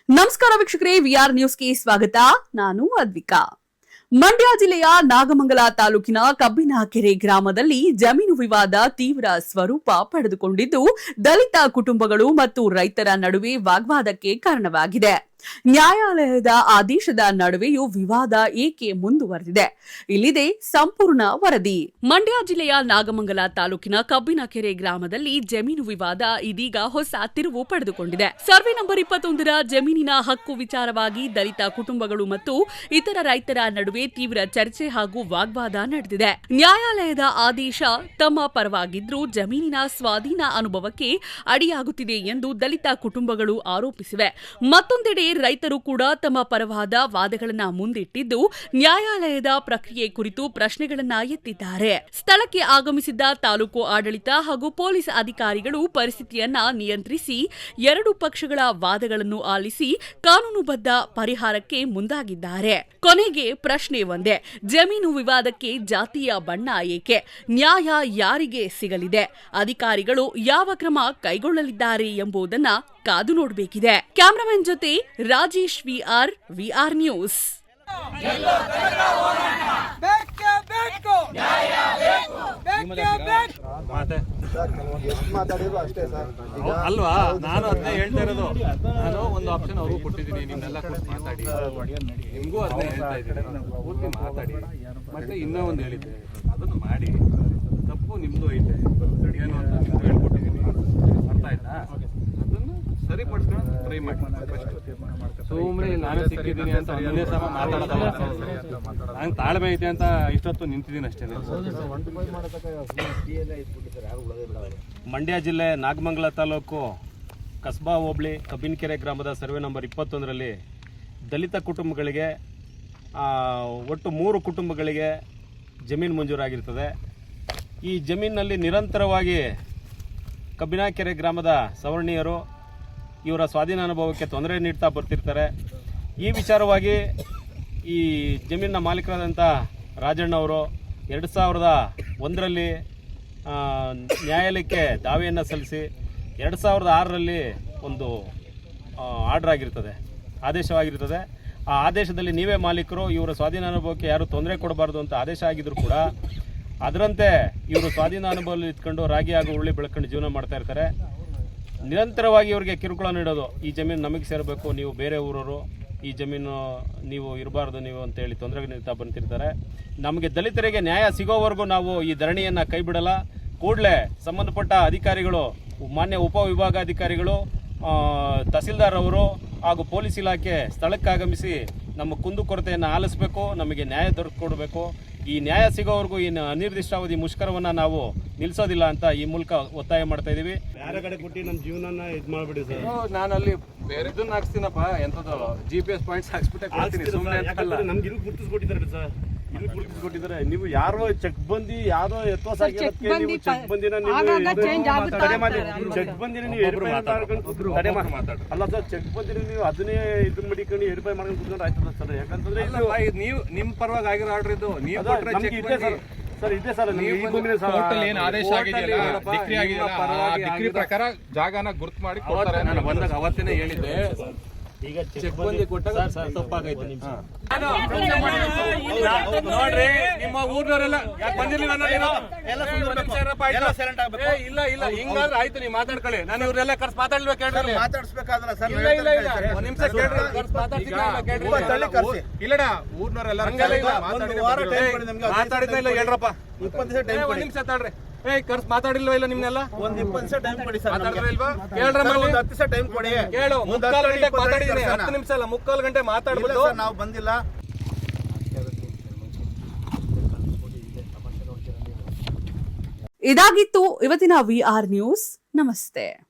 ನಮಸ್ಕಾರ ವೀಕ್ಷಕರೇ, ವಿಆರ್ ನ್ಯೂಸ್ಗೆ ಸ್ವಾಗತ. ನಾನು ಅದ್ವಿಕಾ. ಮಂಡ್ಯ ಜಿಲ್ಲೆಯ ನಾಗಮಂಗಲ ತಾಲೂಕಿನ ಕಬ್ಬಿನಕೆರೆ ಗ್ರಾಮದಲ್ಲಿ ಜಮೀನು ವಿವಾದ ತೀವ್ರ ಸ್ವರೂಪ ಪಡೆದುಕೊಂಡಿದ್ದು, ದಲಿತ ಕುಟುಂಬಗಳು ಮತ್ತು ರೈತರ ನಡುವೆ ವಾಗ್ವಾದಕ್ಕೆ ಕಾರಣವಾಗಿದೆ. ನ್ಯಾಯಾಲಯದ ಆದೇಶದ ನಡುವೆಯೂ ವಿವಾದ ಏಕೆ ಮುಂದುವರೆದಿದೆ? ಇಲ್ಲಿದೆ ಸಂಪೂರ್ಣ ವರದಿ. ಮಂಡ್ಯ ಜಿಲ್ಲೆಯ ನಾಗಮಂಗಲ ತಾಲೂಕಿನ ಕಬ್ಬಿನಕೆರೆ ಗ್ರಾಮದಲ್ಲಿ ಜಮೀನು ವಿವಾದ ಇದೀಗ ಹೊಸ ತಿರುವು ಪಡೆದುಕೊಂಡಿದೆ. ಸರ್ವೆ ನಂಬರ್ 21ರ ಜಮೀನಿನ ಹಕ್ಕು ವಿಚಾರವಾಗಿ ದಲಿತ ಕುಟುಂಬಗಳು ಮತ್ತು ಇತರ ರೈತರ ನಡುವೆ ತೀವ್ರ ಚರ್ಚೆ ಹಾಗೂ ವಾಗ್ವಾದ ನಡೆದಿದೆ. ನ್ಯಾಯಾಲಯದ ಆದೇಶ ತಮ್ಮ ಪರವಾಗಿದ್ರೂ ಜಮೀನಿನ ಸ್ವಾಧೀನ ಅನುಭವಕ್ಕೆ ಅಡಿಯಾಗುತ್ತಿದೆ ಎಂದು ದಲಿತ ಕುಟುಂಬಗಳು ಆರೋಪಿಸಿವೆ. ಮತ್ತೊಂದೆಡೆ ರೈತರು ಕೂಡ ತಮ್ಮ ಪರವಾದ ವಾದಗಳನ್ನ ಮುಂದಿಟ್ಟಿದ್ದು, ನ್ಯಾಯಾಲಯದ ಪ್ರಕ್ರಿಯೆ ಕುರಿತು ಪ್ರಶ್ನೆಗಳನ್ನ ಎತ್ತಿದ್ದಾರೆ. ಸ್ಥಳಕ್ಕೆ ಆಗಮಿಸಿದ್ದ ತಾಲೂಕು ಆಡಳಿತ ಹಾಗೂ ಪೊಲೀಸ್ ಅಧಿಕಾರಿಗಳು ಪರಿಸ್ಥಿತಿಯನ್ನ ನಿಯಂತ್ರಿಸಿ ಎರಡು ಪಕ್ಷಗಳ ವಾದಗಳನ್ನು ಆಲಿಸಿ ಕಾನೂನುಬದ್ಧ ಪರಿಹಾರಕ್ಕೆ ಮುಂದಾಗಿದ್ದಾರೆ. ಕೊನೆಗೆ ಪ್ರಶ್ನೆ ಒಂದೇ: ಜಮೀನು ವಿವಾದಕ್ಕೆ ಜಾತಿಯ ಬಣ್ಣ ಏಕೆ? ನ್ಯಾಯ ಯಾರಿಗೆ ಸಿಗಲಿದೆ? ಅಧಿಕಾರಿಗಳು ಯಾವ ಕ್ರಮ ಕೈಗೊಳ್ಳಲಿದ್ದಾರೆ ಎಂಬುದನ್ನ ಕಾದು ನೋಡಬೇಕಿದೆ. ಕ್ಯಾಮರಾಮನ್ ಜೊತೆ ರಾಜೇಶ್, ವಿಆರ್ ನ್ಯೂಸ್. ಅಲ್ವಾ, ನಾನು ಅದನ್ನೇ ಹೇಳ್ತಾ ಇರೋದು. ನಾನು ಒಂದು ಆಪ್ಷನ್ ಅವ್ರಿಗೂ ಕೊಟ್ಟಿದ್ದೀನಿ, ನಿಮ್ಮೆಲ್ಲ ಮಾತಾಡಿ, ನಿಮ್ಗೂ ಅದನ್ನೇ ಹೇಳ್ತಾ ಇದ್ದೀನಿ, ಪೂರ್ತಿ ಮಾತಾಡಿ. ಮತ್ತೆ ಇನ್ನೂ ಒಂದು ಹೇಳಿದ್ದೆ, ಅದನ್ನು ಮಾಡಿ. ತಪ್ಪು ನಿಮ್ದು ಐತೆ, ಏನು ಅಂತ ನಿಮ್ದು ಹೇಳ್ಕೊಟ್ಟಿದ್ದೀನಿ, ಅರ್ಥ ಆಯ್ತಾ? ಅದನ್ನು ಸರಿಪಡಿಸ್ಕೊಂಡು ಟ್ರೈ ಮಾಡಿ. ಸುಮ್ಮನೆ ನಾನು ಸಿಕ್ಕಿದ್ದೀನಿ ಅಂತ ಒಂದೇ ಸಮ ಮಾತಾಡೋದಲ್ಲ. ನಾನು ತಾಳ್ಮೆ ಐತೆ ಅಂತ ಇಷ್ಟೊತ್ತು ನಿಂತಿದ್ದೀನಿ ಅಷ್ಟೇ. ಮಂಡ್ಯ ಜಿಲ್ಲೆ ನಾಗಮಂಗಲ ತಾಲೂಕು ಕಸ್ಬಾ ಹೋಬಳಿ ಕಬ್ಬಿನಕೆರೆ ಗ್ರಾಮದ ಸರ್ವೆ ನಂಬರ್ 21ರಲ್ಲಿ ದಲಿತ ಕುಟುಂಬಗಳಿಗೆ ಒಟ್ಟು 3 ಕುಟುಂಬಗಳಿಗೆ ಜಮೀನು ಮಂಜೂರಾಗಿರ್ತದೆ. ಈ ಜಮೀನಿನಲ್ಲಿ ನಿರಂತರವಾಗಿ ಕಬ್ಬಿನಕೆರೆ ಗ್ರಾಮದ ಸವರ್ಣೀಯರು ಇವರ ಸ್ವಾಧೀನ ಅನುಭವಕ್ಕೆ ತೊಂದರೆ ನೀಡ್ತಾ ಬರ್ತಿರ್ತಾರೆ. ಈ ವಿಚಾರವಾಗಿ ಈ ಜಮೀನಿನ ಮಾಲೀಕರಾದಂಥ ರಾಜಣ್ಣವರು 2001ರಲ್ಲಿ ನ್ಯಾಯಾಲಯಕ್ಕೆ ದಾವೆಯನ್ನು ಸಲ್ಲಿಸಿ 2006ರಲ್ಲಿ ಒಂದು ಆರ್ಡರ್ ಆಗಿರ್ತದೆ, ಆದೇಶವಾಗಿರ್ತದೆ. ಆ ಆದೇಶದಲ್ಲಿ ನೀವೇ ಮಾಲೀಕರು, ಇವರ ಸ್ವಾಧೀನ ಅನುಭವಕ್ಕೆ ಯಾರು ತೊಂದರೆ ಕೊಡಬಾರ್ದು ಅಂತ ಆದೇಶ ಆಗಿದ್ರು ಕೂಡ ಅದರಂತೆ ಇವರು ಸ್ವಾಧೀನ ಅನುಭವದಲ್ಲಿ ಇಟ್ಕೊಂಡು ರಾಗಿ ಹಾಗೂ ಉಳ್ಳಿ ಬೆಳ್ಕೊಂಡು ಜೀವನ ಮಾಡ್ತಾ ಇರ್ತಾರೆ. ನಿರಂತರವಾಗಿ ಇವರಿಗೆ ಕಿರುಕುಳ ನೀಡೋದು, ಈ ಜಮೀನು ನಮಗೆ ಸೇರಬೇಕು, ನೀವು ಬೇರೆ ಊರವರು, ಈ ಜಮೀನು ನೀವು ಇರಬಾರ್ದು ನೀವು ಅಂತೇಳಿ ತೊಂದರೆ ನೀಡ್ತಾ ಬಂತಿರ್ತಾರೆ. ನಮಗೆ ದಲಿತರಿಗೆ ನ್ಯಾಯ ಸಿಗೋವರೆಗೂ ನಾವು ಈ ಧರಣಿಯನ್ನು ಕೈ ಬಿಡಲ್ಲ. ಕೂಡಲೇ ಸಂಬಂಧಪಟ್ಟ ಅಧಿಕಾರಿಗಳು, ಮಾನ್ಯ ಉಪವಿಭಾಗಾಧಿಕಾರಿಗಳು, ತಹಸೀಲ್ದಾರ್ ಅವರು ಹಾಗೂ ಪೊಲೀಸ್ ಇಲಾಖೆ ಸ್ಥಳಕ್ಕಾಗಮಿಸಿ ನಮ್ಮ ಕುಂದುಕೊರತೆಯನ್ನು ಆಲಿಸಬೇಕು, ನಮಗೆ ನ್ಯಾಯ ದೊರಕಿಕೊಡಬೇಕು. ಈ ನ್ಯಾಯ ಸಿಗೋವರೆಗೂ ಈ ಅನಿರ್ದಿಷ್ಟಾವಧಿ ಮುಷ್ಕರವನ್ನು ನಾವು ನಿಲ್ಲಿಸೋದಿಲ್ಲ ಅಂತ ಈ ಮೂಲಕ ಒತ್ತಾಯ ಮಾಡ್ತಾ ಇದೀವಿ. ಬೇರೆ ಕಡೆ ಕೊಟ್ಟು ನಮ್ಮ ಜೀವನ ಇದು ಮಾಡ್ಬಿಡಿ ಸರ್. ನಾನು ಅಲ್ಲಿ ಬೇರೆ ಇದನ್ನ ಹಾಕ್ಸ್ತೀನಪ್ಪ, ಎಂಥದ್ದು GPS ಪಾಯಿಂಟ್ಸ್ ಹಾಕ್ಸ್ಬಿಟ್ಟೆ ಕೊಡ್ತೀನಿ. ಸುಮ್ಮನೆ ನಮ್ಗೆ ಇಲ್ಲಿ ಗುರುತಿಸ್ಕೊಟ್ಟಿದ್ದಾರೆ ಸರ್, ಇಲ್ಲಿ ಗುರುತಿಸ್ಕೊಟ್ಟಿದ್ದಾರೆ. ನೀವು ಯಾರೋ ಚೆಕ್ ಬಂದಿ ಯಾರೋ ಎತ್ತೋಸಾಗಿರೋದಕ್ಕೆ ನೀವು ಚೆಕ್ ಬಂದಿನ ಚೆಕ್ ಬಂದಿನ ನೀವು ತಡೆ ಮಾತಾಡ ಅಲ್ಲ ಸರ್. ಚೆಕ್ ಬಂದಿನ ನೀವು ಅದನ್ನೇ ಇದನ್ನ ಮಡಿಕೊಂಡು ಎರಿಪೈ ಮಾಡ್ಕೊಂಡು ಕುತ್ಕೊಂಡು ಆಯ್ತದ ಸರ್. ಯಾಕಂತಂದ್ರೆ ನೀವು ನಿಮ್ಮ ಪರವಾಗಿ ಆಗಿರೋ ಆರ್ಡರ್ ಇದು, ನೀವು ಸರ್ ಇದೆ ಸರ್. ಏನು ಆದೇಶ ಆಗಿದೆಯಲ್ಲ, ಡಿಗ್ರಿ ಆಗಿದೆಯಲ್ಲ, ಡಿಗ್ರಿ ಪ್ರಕಾರ ಜಾಗನ ಗುರುತು ಮಾಡಿ ಕೊಡ್ತಾರೆ. ನಾನು ಬಂದಾಗ ಅವತ್ತೇನೆ ಹೇಳಿದ್ದೆ, ಈಗ ಚೆಕ್ ಬಂದಿ ಕೊಟ್ಟಾಗ ತಪ್ಪಾಗೈತೆ. ನೋಡ್ರಿ, ನಿಮ್ಮ ಊರ್ನವರೆಲ್ಲ ಬಂದಿರ್ಲಿಲ್ಲ. ಇಲ್ಲ ಇಲ್ಲ, ಹಿಂಗಾದ್ರೆ ಆಯ್ತು, ನೀವು ಮಾತಾಡ್ಕೊಳ್ಳಿ. ನಾನು ಇವ್ರೆಲ್ಲ ಕರ್ಸ್ ಮಾತಾಡ್ಬೇಕು ಹೇಳ್ರಿ. ಒಂದ್ ನಿಮಿಷ ಕೇಳ್ರಿ, ಇಲ್ಲಡ ಊರ್ನವರೆಲ್ಲ ಮಾತಾಡಿದ್ದ ಇಲ್ಲ ಹೇಳ್ರಪ್ಪ. ಒಂದ್ ನಿಮಿಷ ತಾಳ್ರಿ. ಕರ್ಸ್ ಮಾತಾಡಿಲ್ವ ಇಲ್ಲ ನಿಮ್ನೆಲ್ಲ? ಒಂದ್ 20 ನಿಮಿಷ ಟೈಮ್ ಕೊಡಿ ಸರ್. ಮಾತಾಡಿಲ್ವಾ? ಕೇಳ್ರ, 10 ನಿಮಿಷ ಟೈಮ್ ಕೊಡಿ. ಕೇಳು, 3/4 ಗಂಟೆ ಮಾತಾಡಿದೀನಿ. 10 ನಿಮಿಷ ಅಲ್ಲ, 3/4 ಗಂಟೆ ಮಾತಾಡ್ಬಿಟ್ಟು ನಾವು ಬಂದಿಲ್ಲ. ಇದಾಗಿತ್ತು ಇವತ್ತಿನ ವಿಆರ್ ನ್ಯೂಸ್. ನಮಸ್ತೆ.